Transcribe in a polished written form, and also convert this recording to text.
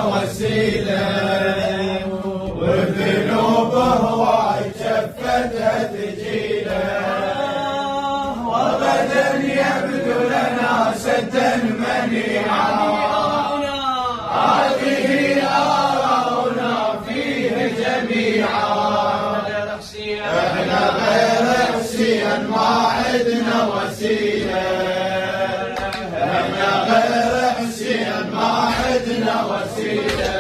وسيلة، وذنوبه وجفتها ثقيلة، وغدا يبدو لنا سدا منيعا. هذه آراؤنا فيه جميعا، احنا غير حسين ما عدنا وسيلة، احنا غير حسين ما عدنا وسيلة.